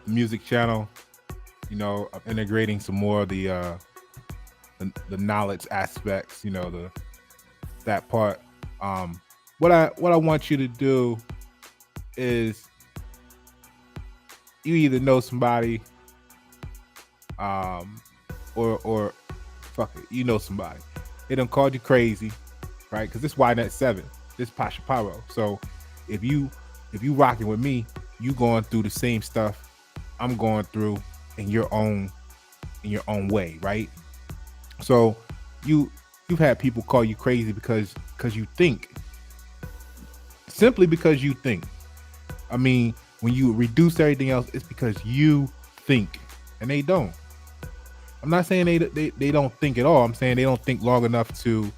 music channel, of integrating some more of the knowledge aspects, the that part. Um, what I want you to do is you either know somebody, um, or fuck it, you know somebody. They done called you crazy, right? Because this YNet 7, this Pasha Paro. So if you if you rocking with me, you going through the same stuff I'm going through in your own way, right? So you you've had people call you crazy because you think, simply because you think. I mean, when you reduce everything else, it's because you think, and they don't. I'm not saying they don't think at all. I'm saying they don't think long enough to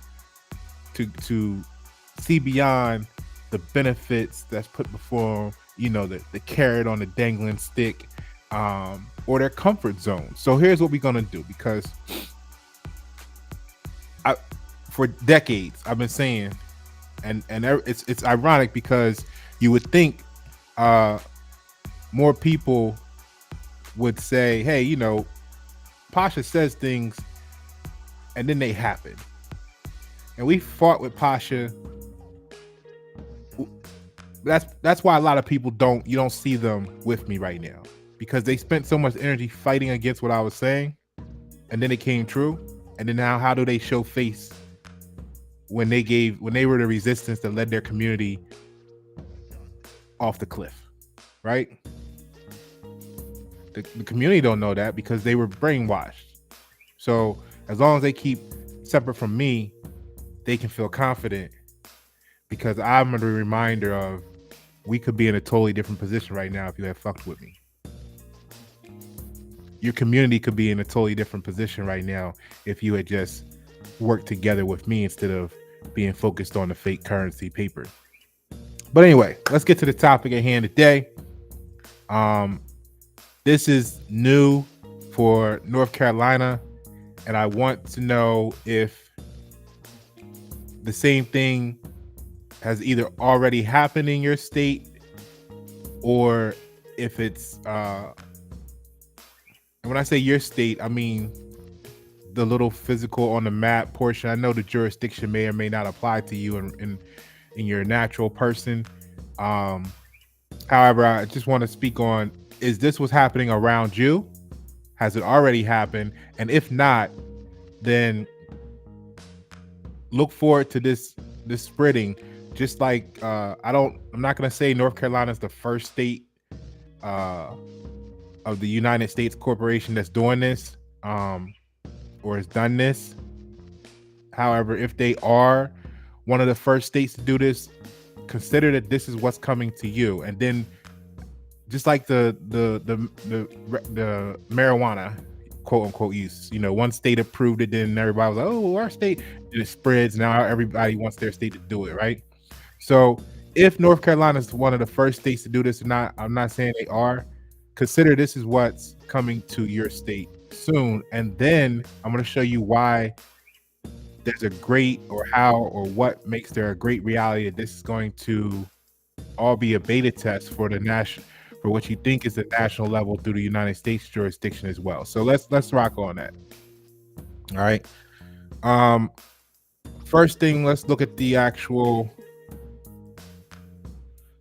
see beyond the benefits that's put before them, the carrot on the dangling stick, or their comfort zone. So here's what we're gonna do, because I, for decades I've been saying, and it's ironic because you would think uh, more people would say, hey, Pasha says things and then they happen. And we fought with Pasha. That's why a lot of people you don't see them with me right now, because they spent so much energy fighting against what I was saying, and then it came true. And then now, how do they show face when they were the resistance that led their community off the cliff, right? The community don't know that because they were brainwashed. So as long as they keep separate from me, they can feel confident, because I'm a reminder of, we could be in a totally different position right now if you had fucked with me. Your community could be in a totally different position right now if you had just worked together with me instead of being focused on the fake currency paper. But anyway, let's get to the topic at hand today. This is new for North Carolina, and I want to know if the same thing has either already happened in your state, or if it's and when I say your state, I mean the little physical on the map portion. I know the jurisdiction may or may not apply to you in your natural person. However, I just want to speak on, is this what's happening around you? Has it already happened? And if not, then look forward to this spreading. Just like I'm not gonna say North Carolina is the first state of the United States corporation that's doing this, or has done this. However, if they are one of the first states to do this, consider that this is what's coming to you. And then, just like the marijuana quote unquote use, one state approved it, then everybody was like, oh, our state, and it spreads. Now everybody wants their state to do it, right? So if North Carolina is one of the first states to do this or not, I'm not saying they are. Consider this is what's coming to your state soon, and then I'm going to show you why there's a great, or how, or what makes there a great reality that this is going to all be a beta test for for what you think is the national level through the United States jurisdiction as well. So let's rock on that. All right. First thing, let's look at the actual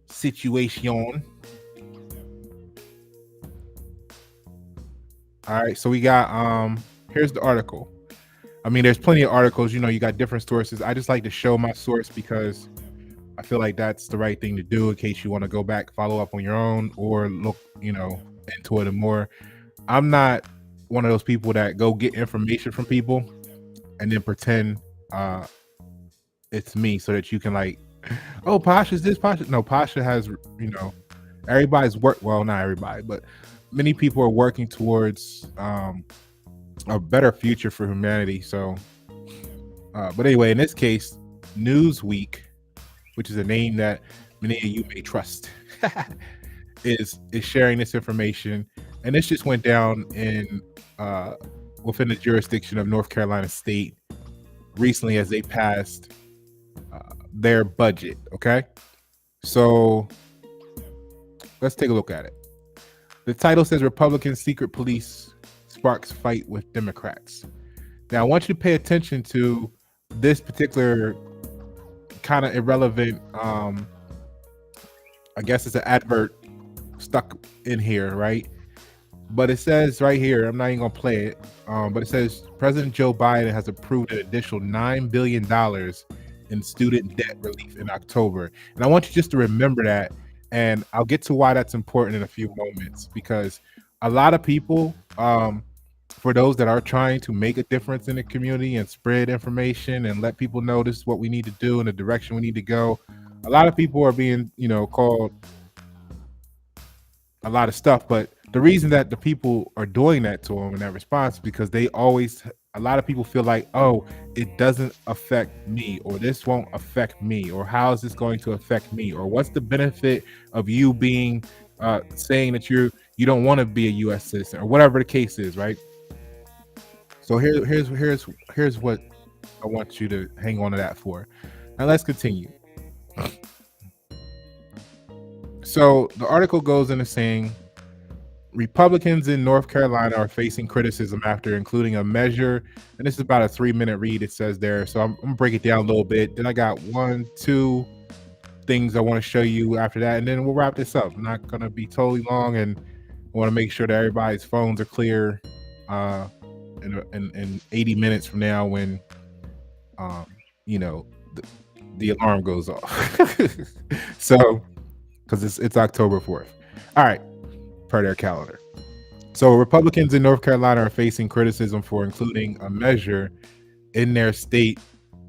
situation. All right, so we got here's the article. I mean, there's plenty of articles, you got different sources. I just like to show my source because I feel like that's the right thing to do in case you want to go back, follow up on your own, or look, into it more. I'm not one of those people that go get information from people and then pretend it's me so that you can, like, oh, Pasha's this, Pasha. No, Pasha has, everybody's well, not everybody, but many people are working towards a better future for humanity. So, but anyway, in this case, Newsweek, which is a name that many of you may trust, is sharing this information, and this just went down in within the jurisdiction of North Carolina State recently as they passed their budget. Okay, so let's take a look at it. The title says Republican secret police sparks fight with Democrats. Now, I want you to pay attention to this particular kind of irrelevant, I guess it's an advert stuck in here, right? But it says right here, I'm not even gonna play it, but it says President Joe Biden has approved an additional $9 billion in student debt relief in October. And I want you just to remember that, and I'll get to why that's important in a few moments, because a lot of people, for those that are trying to make a difference in the community and spread information and let people know this is what we need to do and the direction we need to go, a lot of people are being, called a lot of stuff. But the reason that the people are doing that to them in that response is because a lot of people feel like, oh, it doesn't affect me, or this won't affect me, or how is this going to affect me, or what's the benefit of you being saying that you don't want to be a U.S. citizen, or whatever the case is, right? So here's what I want you to hang on to that for. Now let's continue. So the article goes into saying Republicans in North Carolina are facing criticism after including a measure, and this is about a 3-minute read, it says there. So I'm gonna break it down a little bit. Then I got 2 things I want to show you after that, and then we'll wrap this up. I'm not gonna be totally long, and I want to make sure that everybody's phones are clear in 80 minutes from now when the alarm goes off. So because it's October 4th. All right, per their calendar. So Republicans in North Carolina are facing criticism for including a measure in their state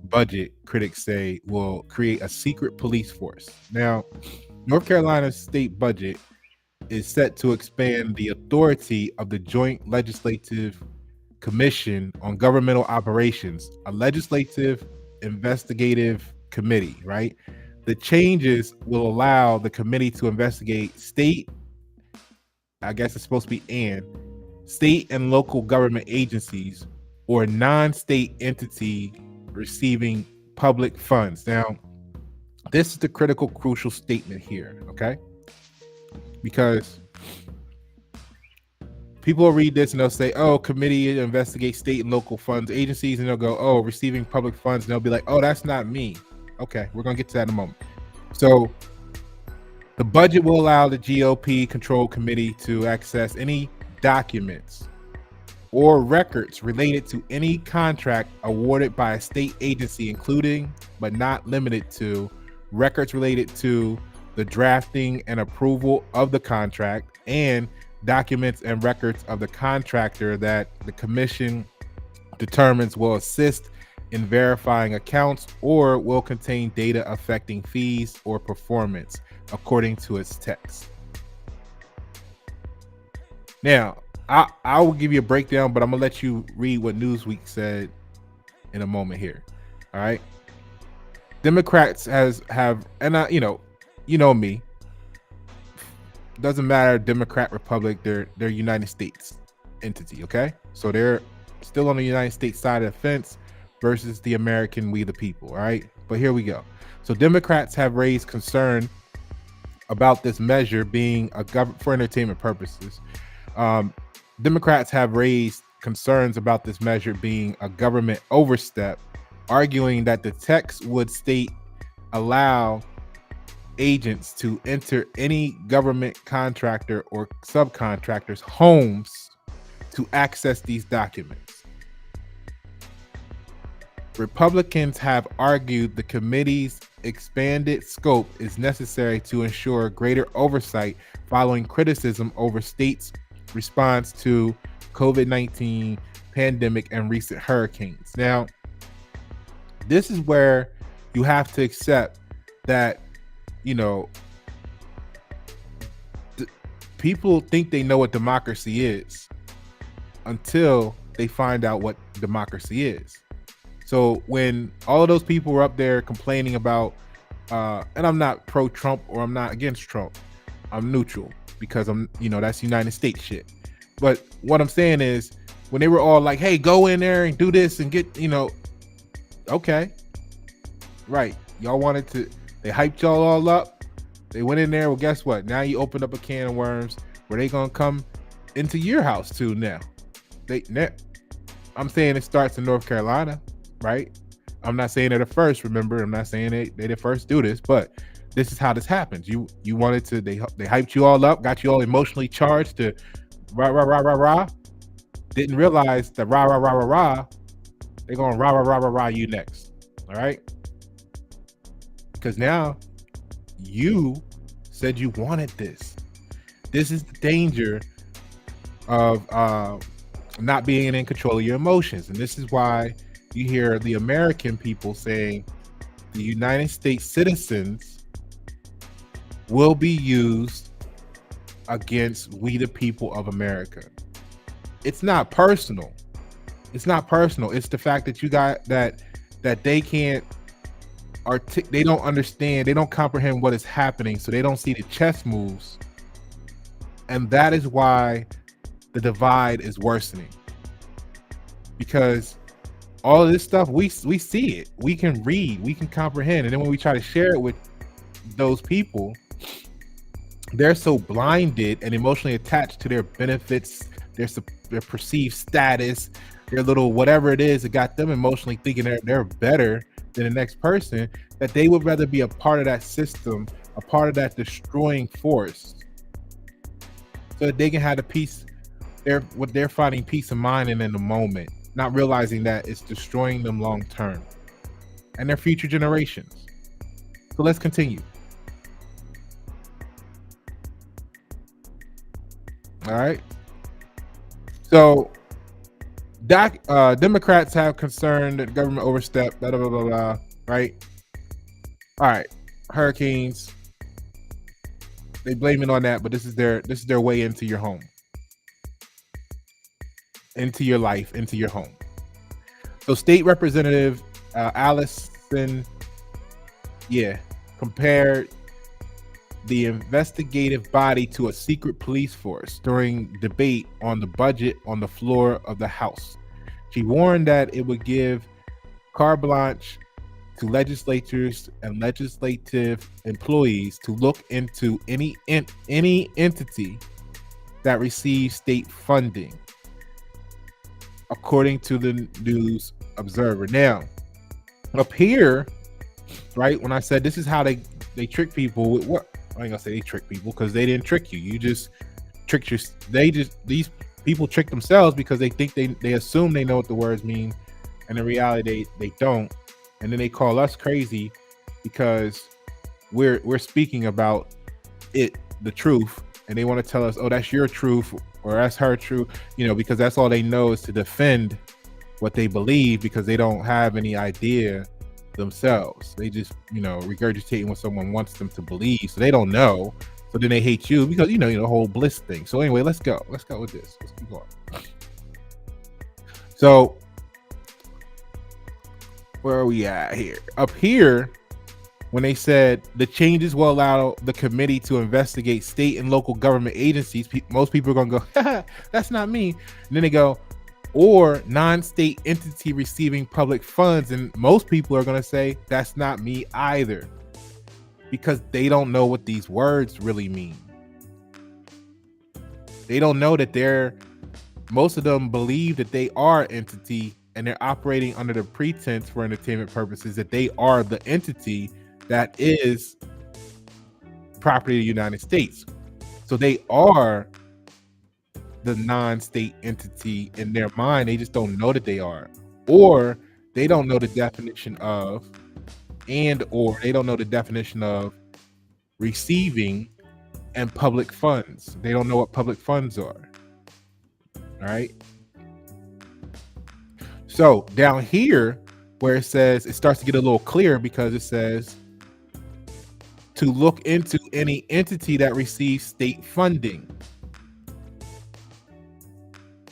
budget critics say will create a secret police force. Now, North Carolina's state budget is set to expand the authority of the Joint Legislative Commission on Governmental Operations, a legislative investigative committee, right? The changes will allow the committee to investigate state and local government agencies or non-state entity receiving public funds. Now, this is the critical, crucial statement here, okay? Because people will read this and they'll say, oh, committee to investigate state and local funds agencies, and they'll go, oh, receiving public funds, and they'll be like, oh, that's not me. Okay, we're gonna get to that in a moment. So the budget will allow the GOP control committee to access any documents or records related to any contract awarded by a state agency, including but not limited to records related to the drafting and approval of the contract, and documents and records of the contractor that the commission determines will assist in verifying accounts or will contain data affecting fees or performance, according to its text. Now, I will give you a breakdown, but I'm gonna let you read what Newsweek said in a moment here. All right. Democrats have, and you know me. Doesn't matter, Democrat, Republic, they're United States entity. Okay, so they're still on the United States side of the fence versus the American we the people. All right, but here we go. So Democrats have raised concern about this measure being for entertainment purposes. Democrats have raised concerns about this measure being a government overstep, arguing that the text would state allow agents to enter any government contractor or subcontractors' homes to access these documents. Republicans have argued the committee's expanded scope is necessary to ensure greater oversight following criticism over states' response to COVID-19 pandemic and recent hurricanes. Now, this is where you have to accept that, people think they know what democracy is until they find out what democracy is. So when all of those people were up there complaining about, and I'm not pro-Trump or I'm not against Trump, I'm neutral because that's United States shit. But what I'm saying is when they were all like, hey, go in there and do this and get, okay, right. Y'all wanted to, they hyped y'all all up. They went in there. Well, guess what? Now you opened up a can of worms. where they gonna come into your house too now. I'm saying it starts in North Carolina, right? I'm not saying they're the first. Remember, I'm not saying they the first do this, but this is how this happens. You wanted to, they hyped you all up, got you all emotionally charged to rah rah rah rah rah. Didn't realize that rah rah rah rah rah, they're gonna rah rah rah rah rah you next. All right, because now you said you wanted this. This is the danger of not being in control of your emotions, and this is why you hear the American people saying the United States citizens will be used against we the people of America. It's not personal. It's not personal. It's the fact that you got that they can't they don't understand, they don't comprehend what is happening, so they don't see the chess moves. And that is why the divide is worsening. Because all of this stuff, we see it, we can read, we can comprehend, and then when we try to share it with those people, they're so blinded and emotionally attached to their benefits, their perceived status, their little whatever it is that got them emotionally thinking they're better than the next person, that they would rather be a part of that system, a part of that destroying force, so that they can have the peace. They're finding peace of mind and in the moment, not realizing that it's destroying them long term and their future generations. So let's continue. All right. So Democrats have concern that government overstepped, blah, blah, blah, blah, right? All right. Hurricanes, they blame it on that, but this is their way into your home, into your life, into your home. So State Representative Allison, compared the investigative body to a secret police force during debate on the budget on the floor of the House. She warned that it would give carte blanche to legislators and legislative employees to look into any entity that receives state funding, according to the News Observer. Now, up here, right, when I said this is how they trick people with what, I ain't gonna say they trick people because they didn't trick you. You just tricked these people trick themselves because they think they assume they know what the words mean, and in reality they don't. And then they call us crazy because we're speaking about the truth, and they want to tell us, oh, that's your truth or that's her truth, because that's all they know is to defend what they believe, because they don't have any idea themselves. They just regurgitating what someone wants them to believe, so they don't know. So then they hate you because the whole bliss thing. So anyway, let's go with this. Let's keep going. So where are we at here? Up here, when they said the changes will allow the committee to investigate state and local government agencies, most people are gonna go, that's not me. And then they go, or non-state entity receiving public funds, and most people are going to say that's not me either, because they don't know what these words really mean. They don't know that most of them believe that they are entity, and they're operating under the pretense for entertainment purposes that they are the entity that is property of the United States. So they are the non-state entity in their mind. They just don't know that they are, or they don't know the definition of, or they don't know the definition of receiving and public funds. They don't know what public funds are. All right. So down here where it says, it starts to get a little clearer, because it says to look into any entity that receives state funding.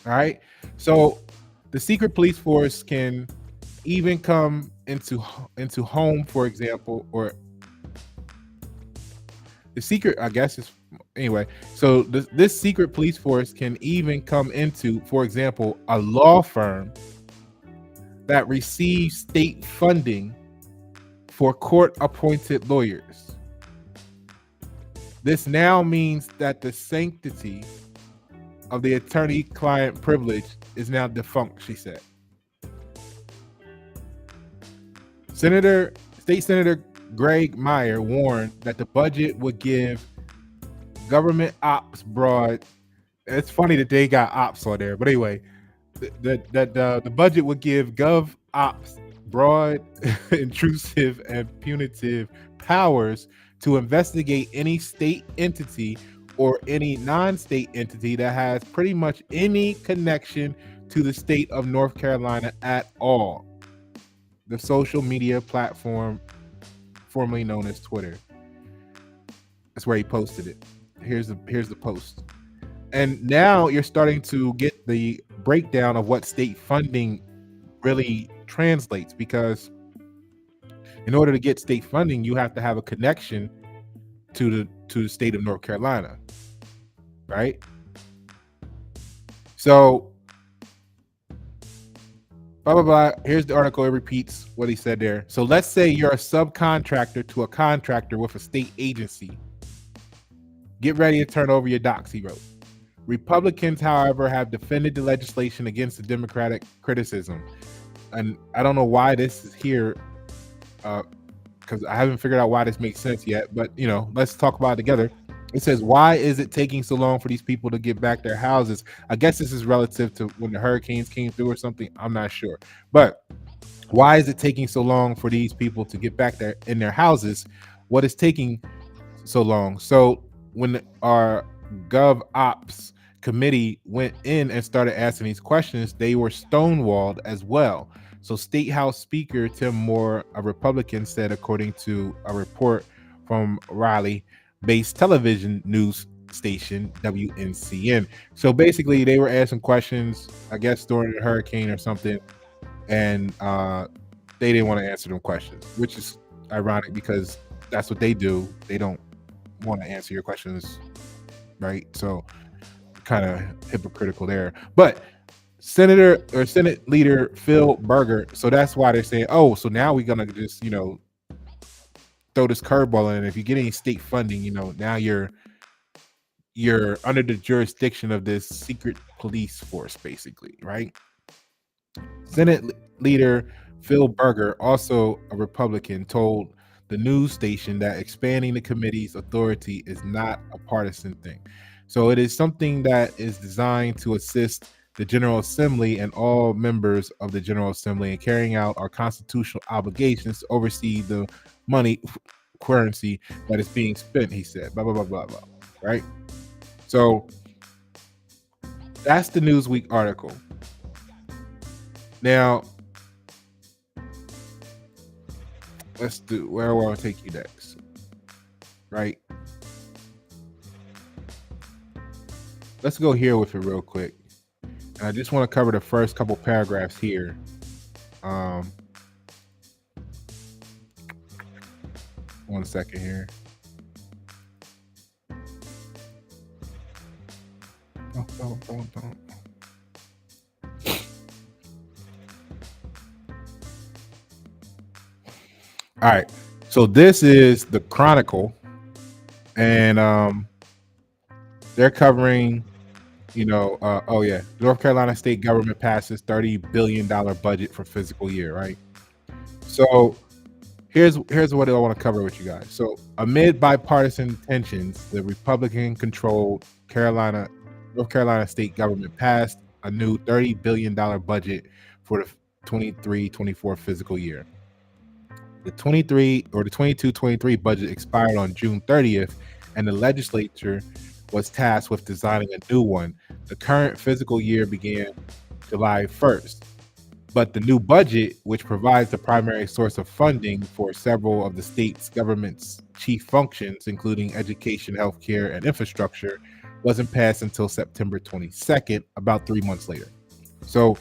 All right. So the secret police force can even come into home, for example, or the secret, I guess, is anyway. So this secret police force can even come into, for example, a law firm that receives state funding for court-appointed lawyers. This now means that the sanctity of the attorney-client privilege is now defunct, she said. State Senator Greg Meyer warned that the budget would give government ops broad. It's funny that they got ops on there, but anyway, the budget would give gov ops broad, intrusive, and punitive powers to investigate any state entity or any non-state entity that has pretty much any connection to the state of North Carolina at all. The social media platform formerly known as Twitter. That's where he posted it. Here's the post. And now you're starting to get the breakdown of what state funding really translates, because in order to get state funding, you have to have a connection to the state of North Carolina, right? So blah blah blah. Here's the article. It repeats what he said there. So let's say you're a subcontractor to a contractor with a state agency. Get ready to turn over your docs, he wrote. Republicans, however, have defended the legislation against the Democratic criticism. And I don't know why this is here, because I haven't figured out why this makes sense yet. But, let's talk about it together. It says, why is it taking so long for these people to get back their houses? I guess this is relative to when the hurricanes came through or something. I'm not sure. But why is it taking so long for these people to get back in their houses? What is taking so long? So when our Gov Ops committee went in and started asking these questions, they were stonewalled as well. So State House Speaker Tim Moore, a Republican, said, according to a report from Raleigh-based television news station WNCN. So basically, they were asking questions, I guess, during the hurricane or something, and they didn't want to answer them questions, which is ironic because that's what they do. They don't want to answer your questions, right? So kind of hypocritical there. But Senate Leader Phil Berger, so that's why they're saying, oh, so now we're gonna just throw this curveball in. If you get any state funding, now you're under the jurisdiction of this secret police force, basically, right? Senate Leader Phil Berger, also a Republican, told the news station that expanding the committee's authority is not a partisan thing. So it is something that is designed to assist the General Assembly and all members of the General Assembly in carrying out our constitutional obligations to oversee the money currency that is being spent, he said, blah, blah, blah, blah, blah, right? So that's the Newsweek article. Now, let's do, where will I take you next, right? Let's go here with it real quick. And I just want to cover the first couple paragraphs here. 1 second here. Don't. All right. So this is the Chronicle, and they're covering, North Carolina state government passes $30 billion budget for fiscal year, right? So here's what I want to cover with you guys. So amid bipartisan tensions, the Republican-controlled North Carolina state government passed a new $30 billion budget for the 23-24 fiscal year. The 22-23 budget expired on June 30th, and the legislature was tasked with designing a new one. The current fiscal year began July 1st, but the new budget, which provides the primary source of funding for several of the state's government's chief functions, including education, healthcare, and infrastructure, wasn't passed until September 22nd, about 3 months later. So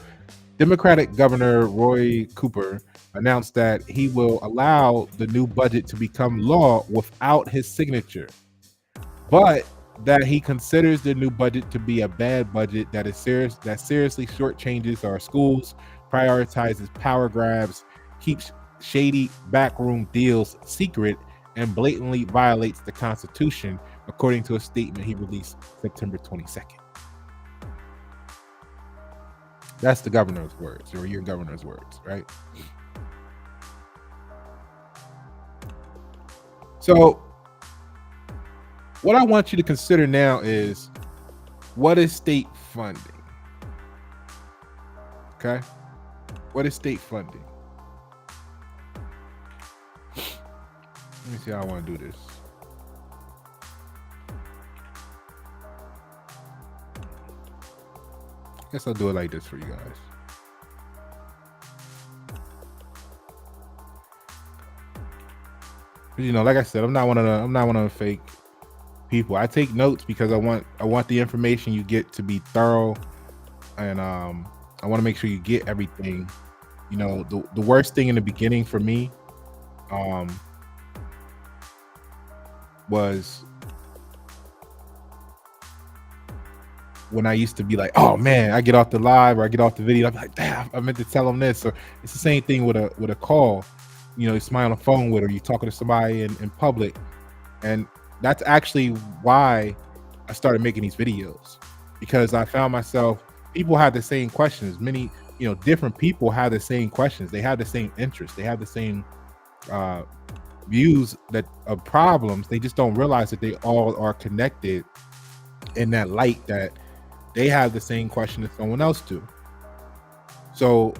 Democratic Governor Roy Cooper announced that he will allow the new budget to become law without his signature, but that he considers the new budget to be a bad budget that seriously shortchanges our schools, prioritizes power grabs, keeps shady backroom deals secret, and blatantly violates the Constitution, according to a statement he released September 22nd. That's the governor's words, or your governor's words, right? So what I want you to consider now is, what is state funding? Okay? What is state funding? Let me see how I want to do this. I guess I'll do it like this for you guys. You know, like I said, I'm not one of the fake people. I take notes because I want the information you get to be thorough, and I want to make sure you get everything. You know, the worst thing in the beginning for me was when I used to be like, oh man, I get off the live or I get off the video, I'm like, damn, I meant to tell them this. Or it's the same thing with a call. You know, you smile on the phone with, or you're talking to somebody in public. And that's actually why I started making these videos, because I found myself, people have the same questions. Many, you know, different people have the same questions. They have the same interests. They have the same views of problems. They just don't realize that they all are connected in that light, that they have the same question as someone else do. So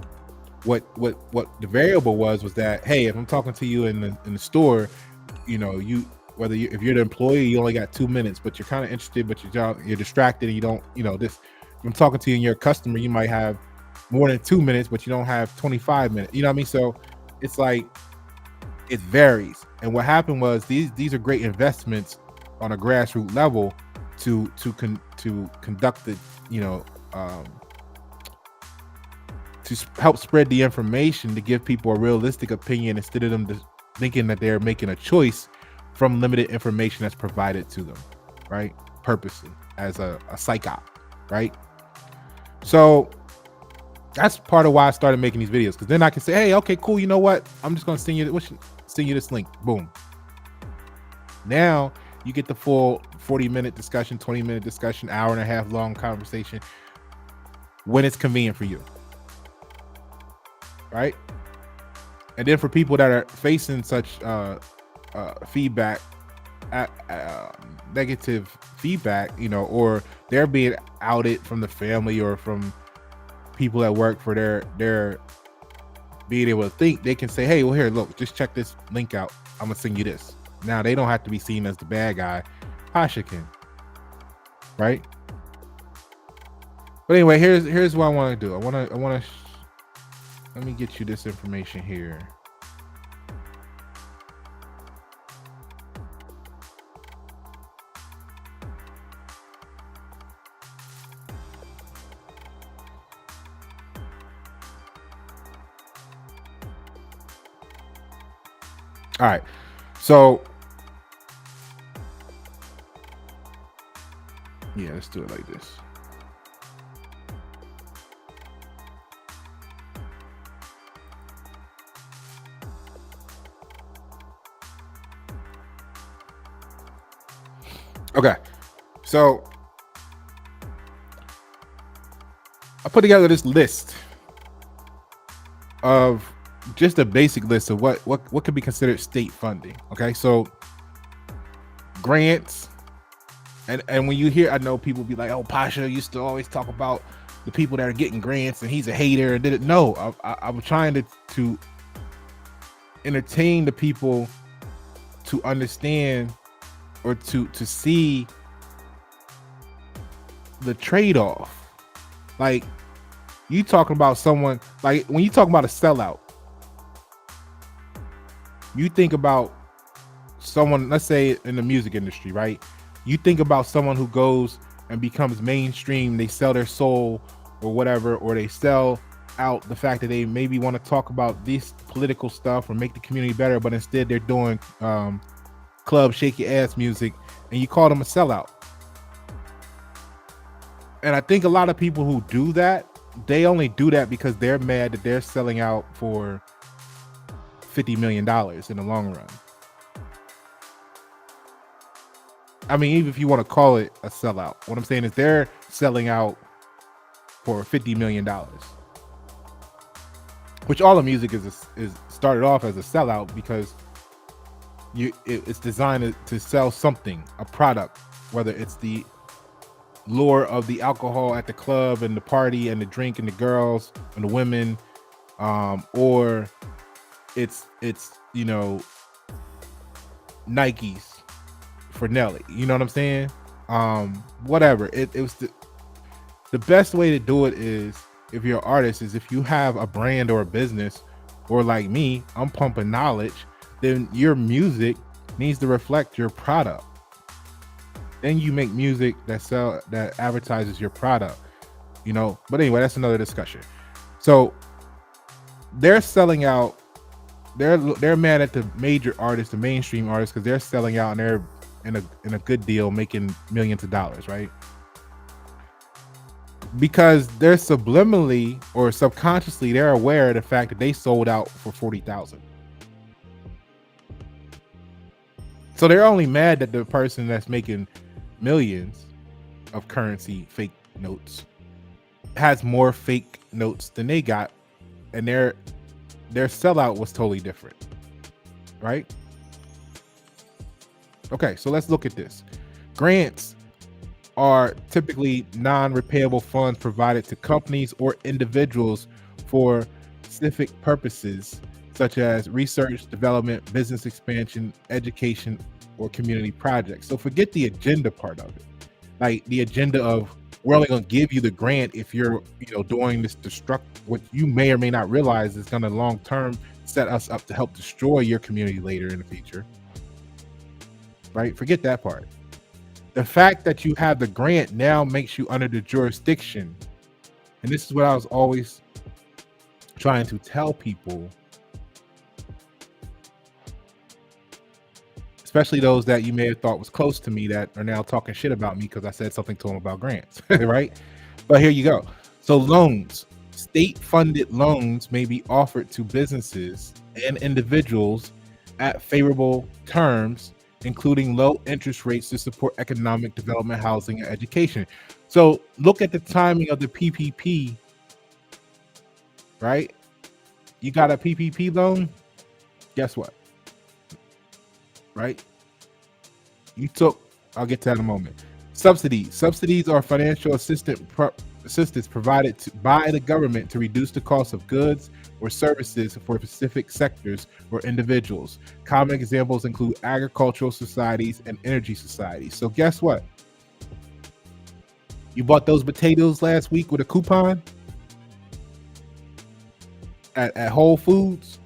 what the variable was that, hey, if I'm talking to you in the store, you know, if you're the employee, you only got 2 minutes, but you're kind of interested, but you're distracted, and you don't, you know, this. If I'm talking to you and you're a customer, you might have more than 2 minutes, but you don't have 25 minutes. You know what I mean? So it's like, it varies. And what happened was, these are great investments on a grassroots level to conduct the, you know, to help spread the information, to give people a realistic opinion, instead of them thinking that they're making a choice from limited information that's provided to them, right? Purposely, as a psych op, right? So that's part of why I started making these videos, because then I can say, hey, okay, cool, you know what? I'm just gonna send you this link. Boom. Now you get the full 40-minute discussion, 20-minute discussion, hour and a half long conversation when it's convenient for you, right? And then for people that are facing such feedback, negative feedback, you know, or they're being outed from the family or from people that work for their being able to think, they can say, hey, well, here, look, just check this link out, I'm gonna send you this. Now they don't have to be seen as the bad guy. Pasha can, right? But anyway, here's what I want to do. I want to let me get you this information here. All right, so yeah, let's do it like this. Okay, so I put together this list of just a basic list of what could be considered state funding. Okay, so grants, and when you hear, I know people be like, oh, Pasha used to always talk about the people that are getting grants and he's a hater and did it. No, I'm trying to entertain the people to understand, or to see the trade-off. Like, you talking about someone, like when you talk about a sellout, you think about someone, let's say in the music industry, right? You think about someone who goes and becomes mainstream, they sell their soul or whatever, or they sell out the fact that they maybe want to talk about this political stuff or make the community better, but instead they're doing club shake your ass music, and you call them a sellout. And I think a lot of people who do that, they only do that because they're mad that they're selling out for $50 million in the long run. I mean, even if you want to call it a sellout, what I'm saying is they're selling out for $50 million, which all the music is started off as a sellout because it's designed to sell something, a product, whether it's the lure of the alcohol at the club and the party and the drink and the girls and the women, or it's Nikes for Nelly. You know what I'm saying? Whatever. It was the best way to do it is, if you're an artist, is if you have a brand or a business, or like me, I'm pumping knowledge, then your music needs to reflect your product. Then you make music that advertises your product, But anyway, that's another discussion. So they're selling out. They're mad at the major artists, the mainstream artists, because they're selling out and they're in a good deal, making millions of dollars, right? Because they're subliminally or subconsciously they're aware of the fact that they sold out for 40,000. So they're only mad that the person that's making millions of currency fake notes has more fake notes than they got, and their sellout was totally different, right? Okay, so let's look at this. Grants are typically non-repayable funds provided to companies or individuals for specific purposes such as research, development, business expansion, education, or community projects. So forget the agenda part of it. Like the agenda of, we're only going to give you the grant if you're, doing this what you may or may not realize is going to long term set us up to help destroy your community later in the future. Right? Forget that part. The fact that you have the grant now makes you under the jurisdiction. And this is what I was always trying to tell people, especially those that you may have thought was close to me that are now talking shit about me because I said something to them about grants, right? But here you go. So loans, state-funded loans may be offered to businesses and individuals at favorable terms, including low interest rates to support economic development, housing, and education. So look at the timing of the PPP, right? You got a PPP loan, guess what? Right? I'll get to that in a moment. Subsidies are financial assistance provided by the government to reduce the cost of goods or services for specific sectors or individuals. Common examples include agricultural societies and energy societies. So guess what? You bought those potatoes last week with a coupon at Whole Foods,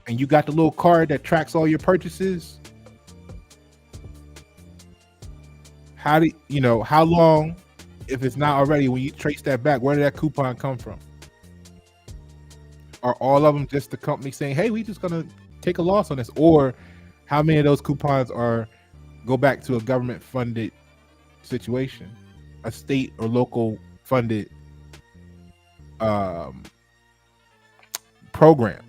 and you got the little card that tracks all your purchases. How long, if it's not already, when you trace that back, where did that coupon come from? Are all of them just the company saying, hey, we just gonna take a loss on this? Or how many of those coupons go back to a government funded situation, a state or local funded program,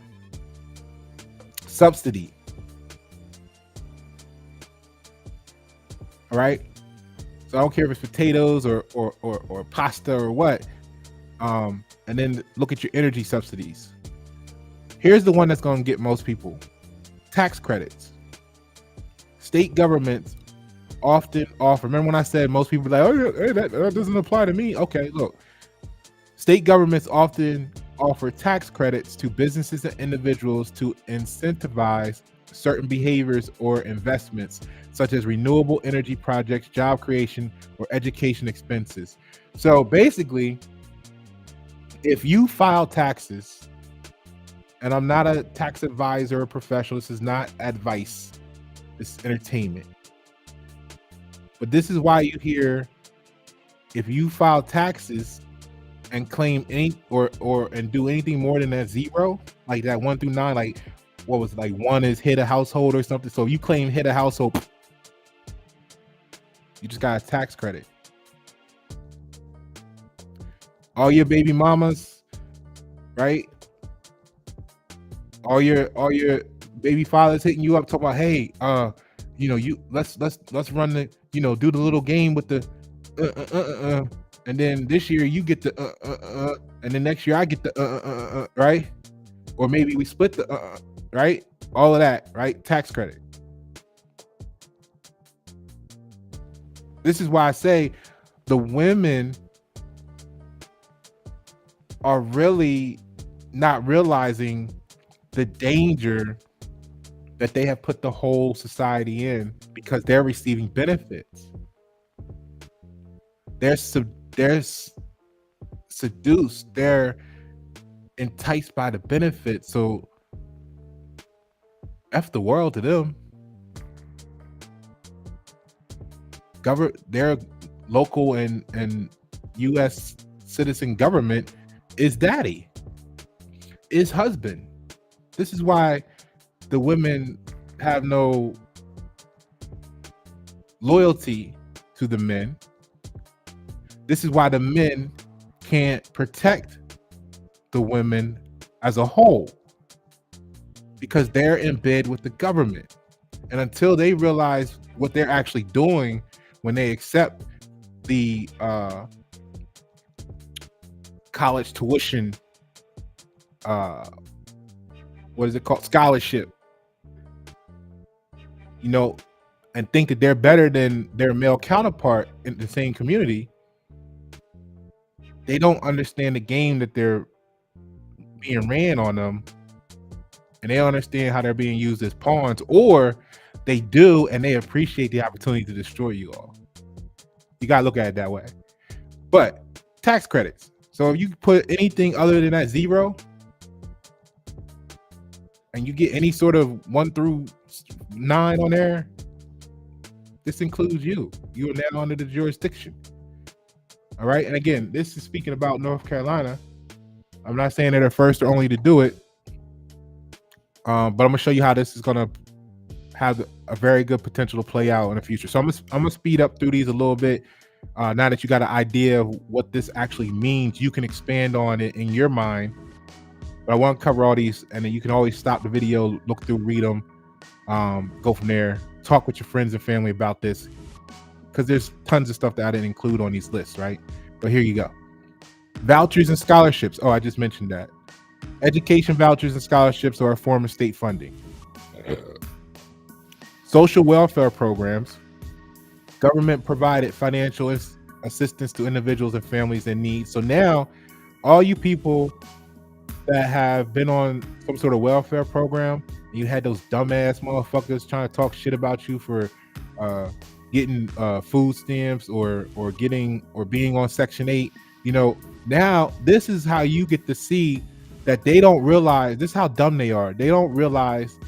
subsidy? All right. So I don't care if it's potatoes or pasta or what. And then look at your energy subsidies. Here's the one that's going to get most people. Tax credits. State governments often offer. Remember when I said most people are like, oh, hey, that doesn't apply to me. Okay, look. State governments often offer tax credits to businesses and individuals to incentivize certain behaviors or investments, such as renewable energy projects, job creation, or education expenses. So basically, if you file taxes, and I'm not a tax advisor or professional, this is not advice, this is entertainment. But this is why you hear, if you file taxes and claim any and do anything more than that zero, like that 1 through 9, like what was it, like 1 is hit a household or something. So if you claim hit a household, you just got a tax credit. All your baby mamas, right? All your baby fathers hitting you up talking about, hey, you let's run the, do the little game with the and then this year you get the and then next year I get the right? Or maybe we split the right? All of that, right? Tax credit. This is why I say the women are really not realizing the danger that they have put the whole society in, because they're receiving benefits. They're seduced, they're enticed by the benefits. So F the world to them. Their local and US citizen government is daddy, is husband. This is why the women have no loyalty to the men. This is why the men can't protect the women as a whole, because they're in bed with the government. And until they realize what they're actually doing when they accept the college tuition, what is it called? Scholarship, and think that they're better than their male counterpart in the same community, they don't understand the game that they're being ran on them, and they don't understand how they're being used as pawns, or they do and they appreciate the opportunity to destroy you all. You gotta look at it that way. But tax credits. So if you put anything other than that 0, and you get any sort of 1 through 9 on there, this includes you. You are now under the jurisdiction. All right. And again, this is speaking about North Carolina. I'm not saying they're the first or only to do it. But I'm gonna show you how this is gonna have a very good potential to play out in the future. So I'm gonna speed up through these a little bit. Now that you got an idea of what this actually means, you can expand on it in your mind. But I want to cover all these, and then you can always stop the video, look through, read them, go from there. Talk with your friends and family about this, because there's tons of stuff that I didn't include on these lists, right? But here you go. Vouchers and scholarships. Oh, I just mentioned that. Education vouchers and scholarships are a form of state funding. Social welfare programs. Government provided financial assistance to individuals and families in need. So now, all you people that have been on some sort of welfare program, you had those dumbass motherfuckers trying to talk shit about you for getting food stamps or being on Section 8. Now this is how you get to see that they don't realize, this is how dumb they are. They don't realize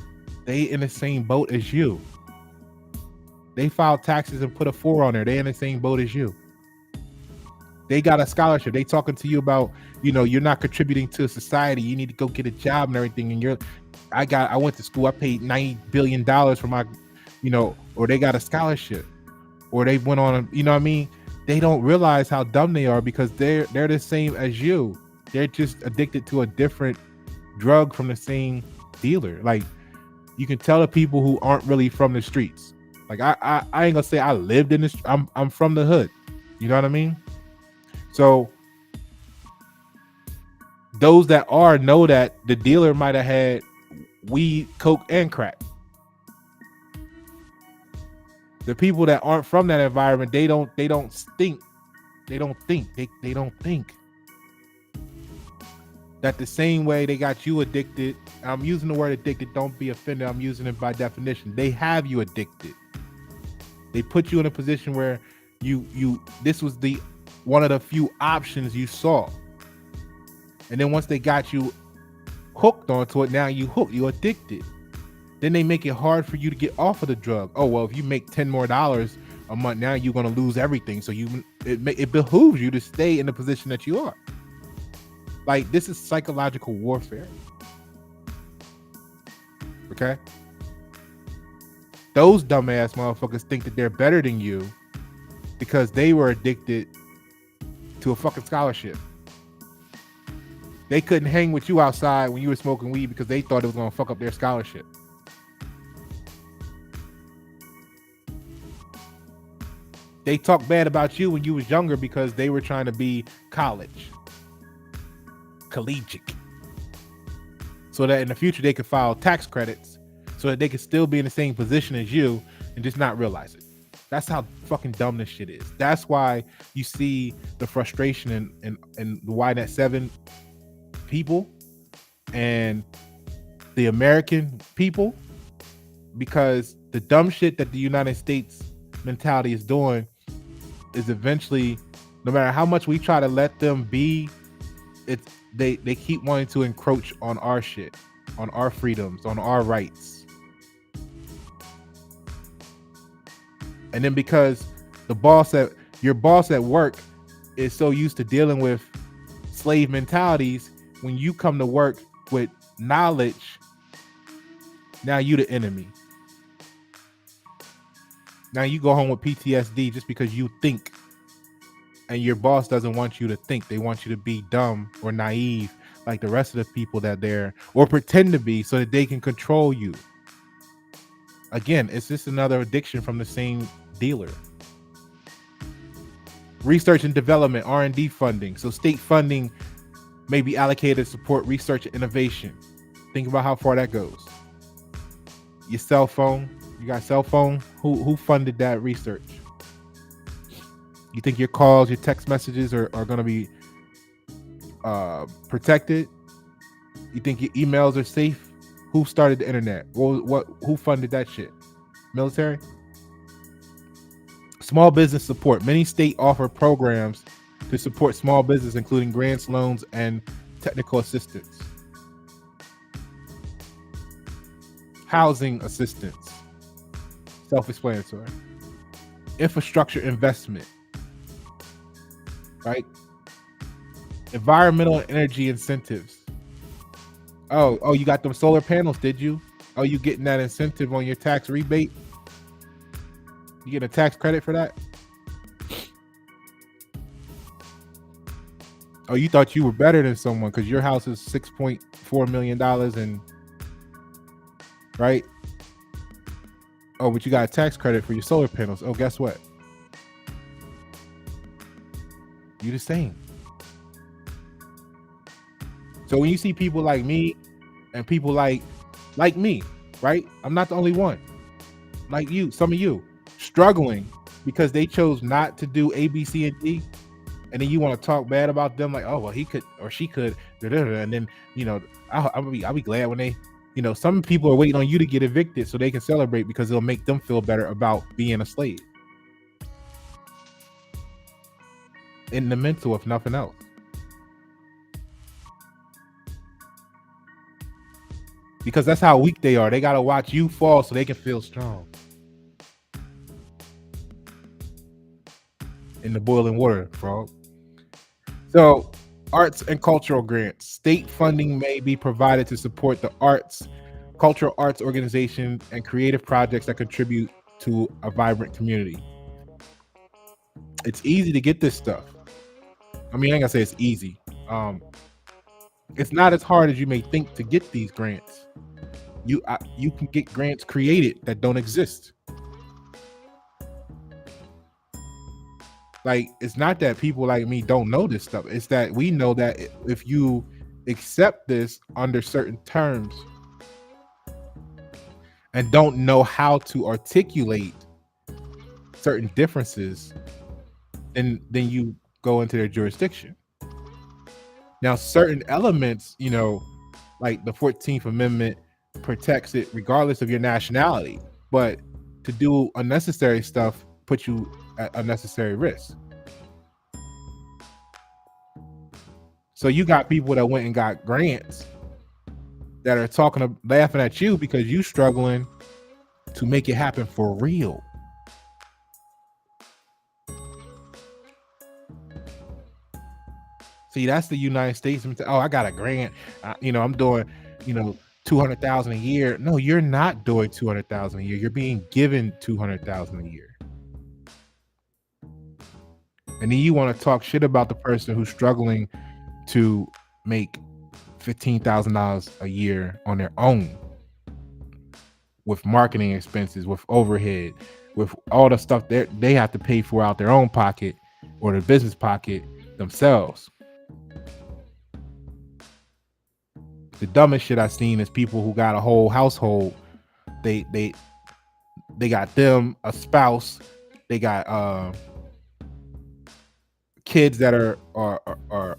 they in the same boat as you. They filed taxes and put a 4 on there. They in the same boat as you. They got a scholarship. They talking to you about, you're not contributing to society. You need to go get a job and everything. And I went to school. I paid $90 billion for my, or they got a scholarship, or they went on, what I mean? They don't realize how dumb they are, because they're the same as you. They're just addicted to a different drug from the same dealer. Like, you can tell the people who aren't really from the streets. Like, I ain't gonna say I lived in this. I'm from the hood. You know what I mean? So those that know that the dealer might have had weed, coke, and crack. The people that aren't from that environment, they don't think that the same way they got you addicted. I'm using the word addicted. Don't be offended. I'm using it by definition. They have you addicted. They put you in a position where this was one of the few options you saw. And then once they got you hooked onto it, now you're addicted. Then they make it hard for you to get off of the drug. Oh, well, if you make $10 more a month, now you're going to lose everything. So it behooves you to stay in the position that you are. Like, this is psychological warfare. Okay? Those dumbass motherfuckers think that they're better than you because they were addicted to a fucking scholarship. They couldn't hang with you outside when you were smoking weed because they thought it was going to fuck up their scholarship. They talk bad about you when you was younger because they were trying to be collegiate, so that in the future they could file tax credits so that they could still be in the same position as you and just not realize it. That's how fucking dumb this shit is. That's why you see the frustration in the YNet 7 people and the American people, because the dumb shit that the United States mentality is doing is eventually, no matter how much we try to let them be, they keep wanting to encroach on our shit, on our freedoms, on our rights. And then because your boss at work is so used to dealing with slave mentalities, when you come to work with knowledge, now you the enemy. Now you go home with PTSD just because you think, and your boss doesn't want you to think. They want you to be dumb or naive like the rest of the people that they're, or pretend to be, so that they can control you. Again, it's just another addiction from the same dealer. Research and development, R&D funding. So state funding may be allocated to support research and innovation. Think about how far that goes. Your cell phone, you got a cell phone? Who funded that research? You think your calls, your text messages are going to be protected? You think your emails are safe? Who started the internet? Who funded that shit? Military? Small business support. Many states offer programs to support small business, including grants, loans, and technical assistance. Housing assistance. Self-explanatory. Infrastructure investment. Right? Environmental and energy incentives. Oh, you got them solar panels, did you? Oh, you getting that incentive on your tax rebate? You get a tax credit for that? Oh, you thought you were better than someone because your house is $6.4 million and right? Oh, but you got a tax credit for your solar panels. Oh, guess what? You the same. So when you see people like me and people like me, right? I'm not the only one. Like you, some of you struggling because they chose not to do A, B, C, and D, and then you want to talk bad about them, like, oh well, he could or she could, and then I'll be glad when they, some people are waiting on you to get evicted so they can celebrate because it'll make them feel better about being a slave. In the mental, if nothing else. Because that's how weak they are. They gotta watch you fall so they can feel strong. In the boiling water, frog. So, arts and cultural grants. State funding may be provided to support the arts, cultural arts organizations, and creative projects that contribute to a vibrant community. It's easy to get this stuff. I mean, I ain't gonna say it's easy. It's not as hard as you may think to get these grants. You can get grants created that don't exist. Like, it's not that people like me don't know this stuff. It's that we know that if you accept this under certain terms and don't know how to articulate certain differences, then you go into their jurisdiction. Now, certain elements, like the 14th Amendment protects it regardless of your nationality, but to do unnecessary stuff puts you at unnecessary risk. So you got people that went and got grants that are laughing at you because you struggling to make it happen for real. See, that's the United States. Oh, I got a grant. I'm doing, $200,000 a year. No, you're not doing $200,000 a year. You're being given $200,000 a year. And then you want to talk shit about the person who's struggling to make $15,000 a year on their own with marketing expenses, with overhead, with all the stuff that they have to pay for out their own pocket or the business pocket themselves. The dumbest shit I've seen is people who got a whole household. They got them a spouse. They got kids that are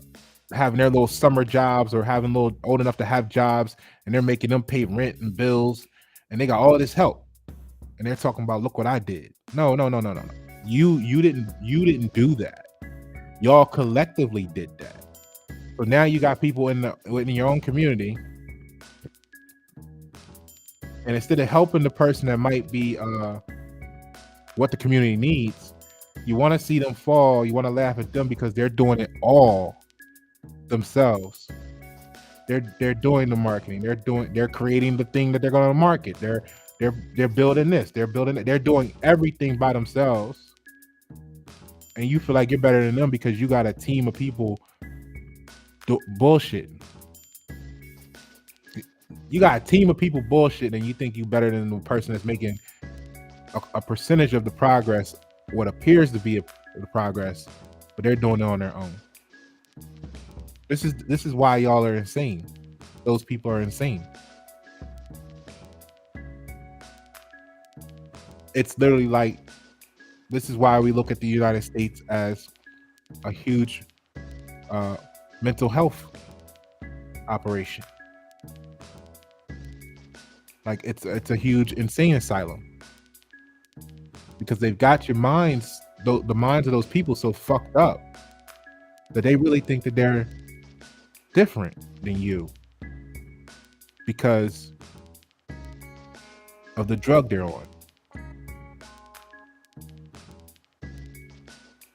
having their little summer jobs or having little old enough to have jobs, and they're making them pay rent and bills, and they got all this help, and they're talking about, look what I did. No. You didn't do that. Y'all collectively did that. So now you got people in your own community, and instead of helping the person that might be what the community needs, you want to see them fall. You want to laugh at them because they're doing it all themselves. They're doing the marketing. They're creating the thing that they're going to market. They're building this. They're building it. They're doing everything by themselves. And you feel like you're better than them because you got a team of people bullshitting. You got a team of people bullshitting, and you think you better than the person that's making a percentage of the progress, what appears to be the progress, but they're doing it on their own. This is why y'all are insane. Those people are insane. It's literally like, this is why we look at the United States as a huge mental health operation. Like it's a huge insane asylum, because they've got your minds, the minds of those people so fucked up that they really think that they're different than you because of the drug they're on.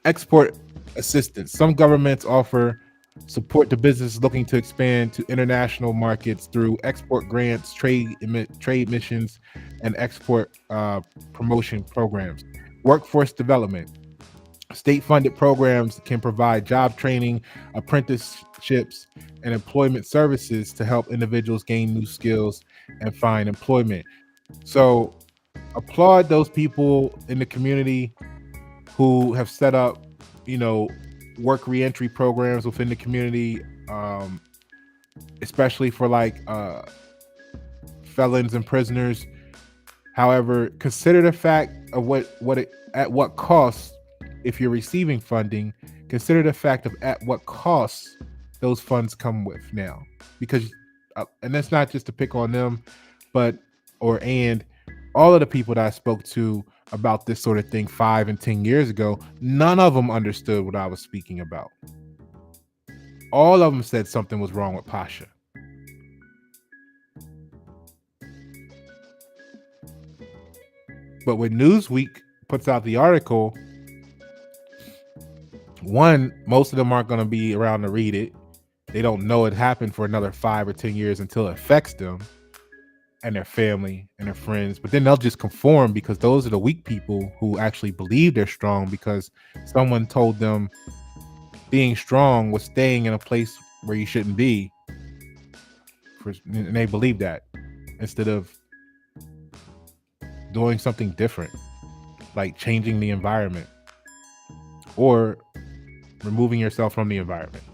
Export assistance. Some governments offer support to businesses looking to expand to international markets through export grants, trade missions, and export promotion programs. Workforce development. State-funded programs can provide job training, apprenticeships, and employment services to help individuals gain new skills and find employment. So applaud those people in the community who have set up, work reentry programs within the community, especially for like felons and prisoners. However, consider the fact of at what cost, if you're receiving funding, consider the fact of at what cost those funds come with now, because and that's not just to pick on them, but all of the people that I spoke to about this sort of thing 5 and 10 years ago, none of them understood what I was speaking about. All of them said something was wrong with Pasha. But when Newsweek puts out the article, one, most of them aren't going to be around to read it. They don't know it happened for another 5 or 10 years until it affects them and their family and their friends. But then they'll just conform, because those are the weak people who actually believe they're strong because someone told them being strong was staying in a place where you shouldn't be. And they believe that instead of doing something different, like changing the environment or removing yourself from the environment.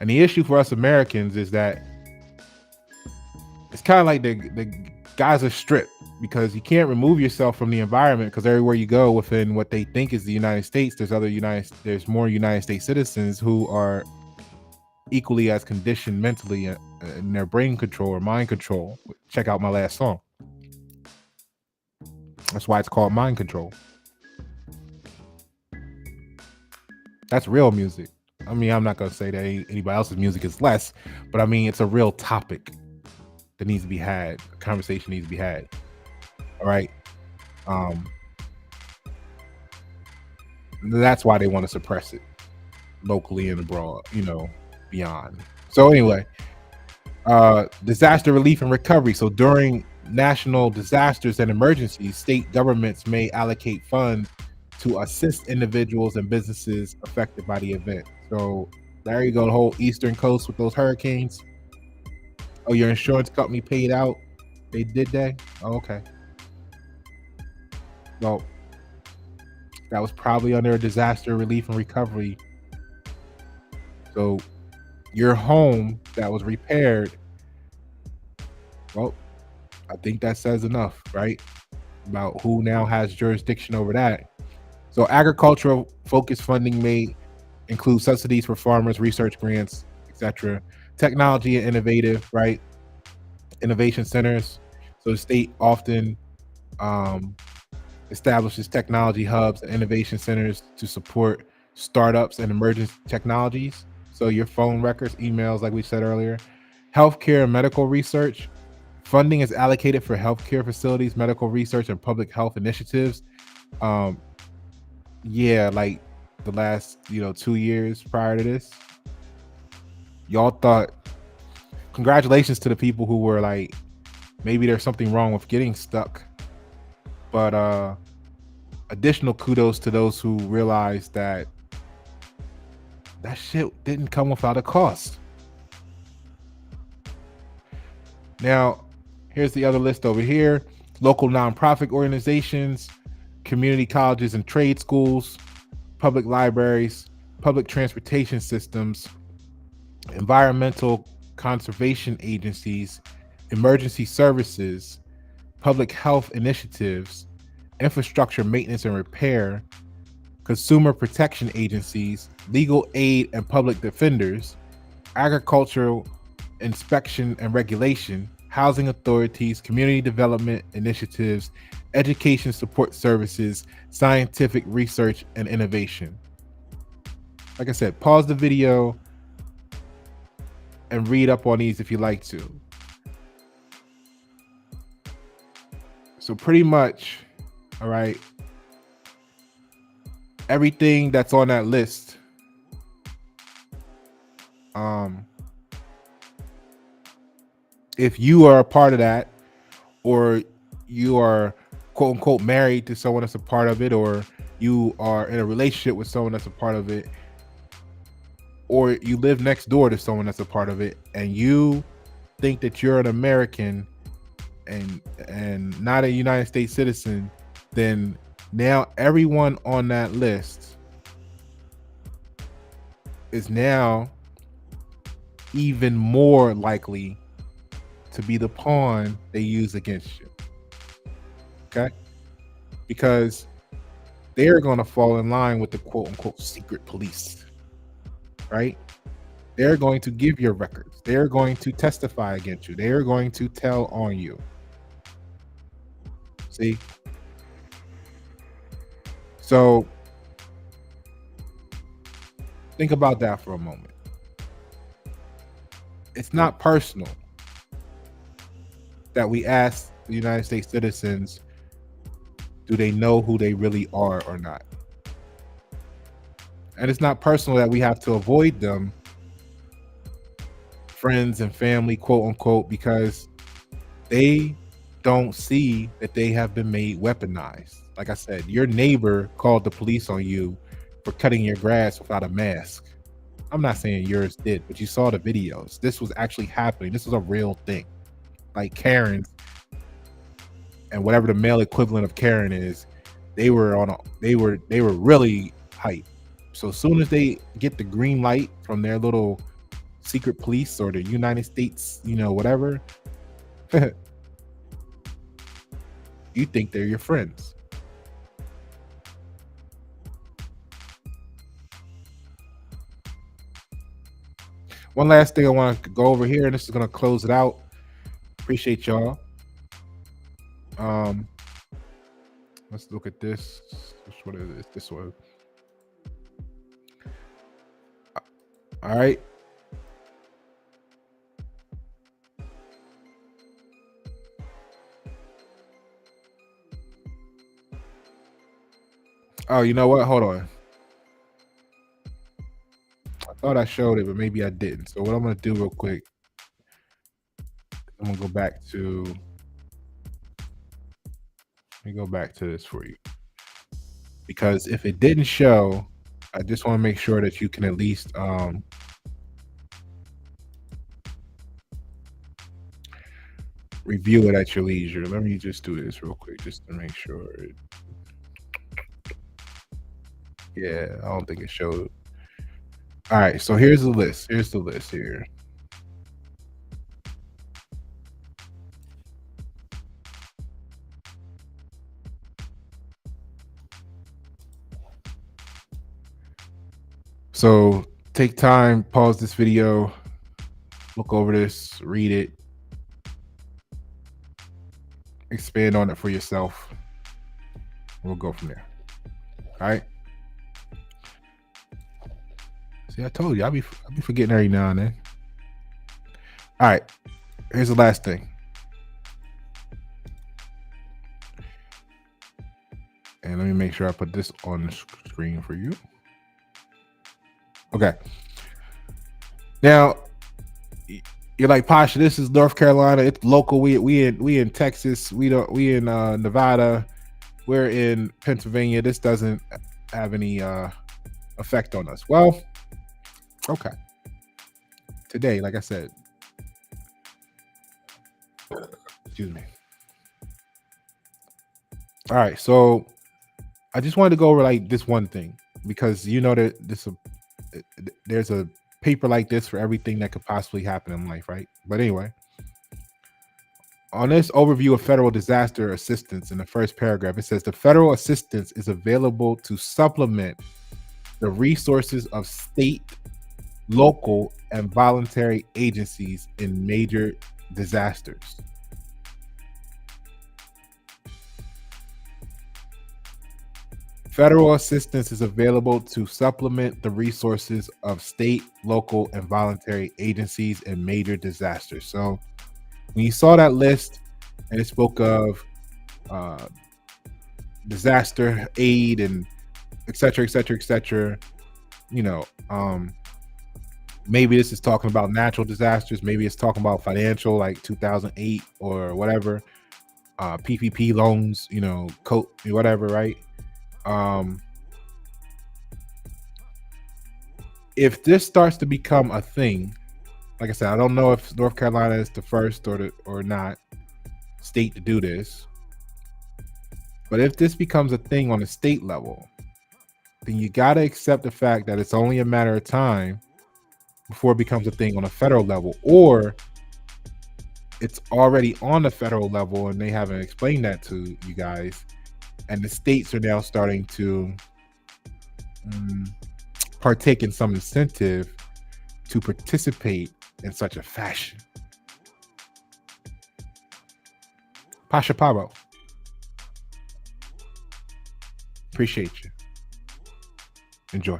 And the issue for us Americans is that it's kind of like the guys are stripped, because you can't remove yourself from the environment, because everywhere you go within what they think is the United States, there's more United States citizens who are equally as conditioned mentally in their brain control or mind control. Check out my last song. That's why it's called Mind Control. That's real music. I mean, I'm not going to say that anybody else's music is less, but I mean, it's a real topic that needs to be had. A conversation needs to be had. All right. That's why they want to suppress it locally and abroad, beyond. So anyway, disaster relief and recovery. So during national disasters and emergencies, state governments may allocate funds to assist individuals and businesses affected by the event. So there you go, the whole Eastern Coast with those hurricanes. Oh, your insurance company paid out? They did that? Oh, okay. Well, that was probably under a disaster relief and recovery. So your home that was repaired, well, I think that says enough, right? About who now has jurisdiction over that. So agricultural focused funding may include subsidies for farmers, research grants, etc. Technology and innovative, right? Innovation centers. So the state often um, establishes technology hubs and innovation centers to support startups and emerging technologies. So your phone records, emails, like we said earlier, healthcare and medical research. Funding is allocated for healthcare facilities, medical research, and public health initiatives. Um, yeah, like the last 2 years prior to this, y'all thought. Congratulations to the people who were like, maybe there's something wrong with getting stuck, but additional kudos to those who realized that that shit didn't come without a cost. Now, here's the other list over here: local nonprofit organizations, community colleges and trade schools, public libraries, public transportation systems, environmental conservation agencies, emergency services, public health initiatives, infrastructure maintenance and repair, consumer protection agencies, legal aid and public defenders, agricultural inspection and regulation, housing authorities, community development initiatives, education support services, scientific research and innovation. Like I said, pause the video and read up on these if you like to. So pretty much, all right, everything that's on that list, if you are a part of that, or you are quote unquote married to someone that's a part of it, or you are in a relationship with someone that's a part of it, or you live next door to someone that's a part of it, and you think that you're an American and not a United States citizen, then now everyone on that list is now even more likely to be the pawn they use against you. Okay? Because they're going to fall in line with the quote unquote secret police, right? They're going to give your records. They're going to testify against you. They're going to tell on you. See? So think about that for a moment. It's not personal that we ask the United States citizens, do they know who they really are or not? And it's not personal that we have to avoid them, friends and family, quote unquote, because they don't see that they have been made weaponized. Like I said, your neighbor called the police on you for cutting your grass without a mask. I'm not saying yours did, but you saw the videos. This was actually happening. This was a real thing. Like Karens and whatever the male equivalent of Karen is, they were really hype. So as soon as they get the green light from their little secret police or the United States, whatever, you think they're your friends. One last thing I want to go over here, and this is going to close it out. Appreciate y'all. Let's look at this. Which one is this? This one. All right. Oh, you know what? Hold on. I thought I showed it, but maybe I didn't. So what I'm going to do real quick, I'm going to go back to, let me go back to this for you. Because if it didn't show, I just want to make sure that you can at least review it at your leisure. Let me just do this real quick just to make sure. Yeah, I don't think it showed. All right, so here's the list. Here's the list here. So take time, pause this video, look over this, read it, expand on it for yourself. We'll go from there. All right. See, I told you, I'll be forgetting every now and then. All right. Here's the last thing. And let me make sure I put this on the screen for you. Okay. Now, you're like, Pasha, this is North Carolina. It's local. We in Texas. We in Nevada. We're in Pennsylvania. This doesn't have any effect on us. Well, okay. Today, like I said, excuse me. All right, so I just wanted to go over like this one thing, because you know that there's a paper like this for everything that could possibly happen in life, right? But anyway, on this overview of federal disaster assistance, in the first paragraph, it says the federal assistance is available to supplement the resources of state, local, and voluntary agencies in major disasters. Federal assistance is available to supplement the resources of state, local, and voluntary agencies in major disasters. So when you saw that list and it spoke of disaster aid and et cetera, et cetera, et cetera, you know, maybe this is talking about natural disasters. Maybe it's talking about financial, like 2008 or whatever, PPP loans, you know, whatever, right? If this starts to become a thing, like I said, I don't know if North Carolina is the first or not state to do this, but if this becomes a thing on a state level, then you got to accept the fact that it's only a matter of time before it becomes a thing on a federal level, or it's already on the federal level and they haven't explained that to you guys, and the states are now starting to partake in some incentive to participate in such a fashion. Pasha Paro, appreciate you. Enjoy.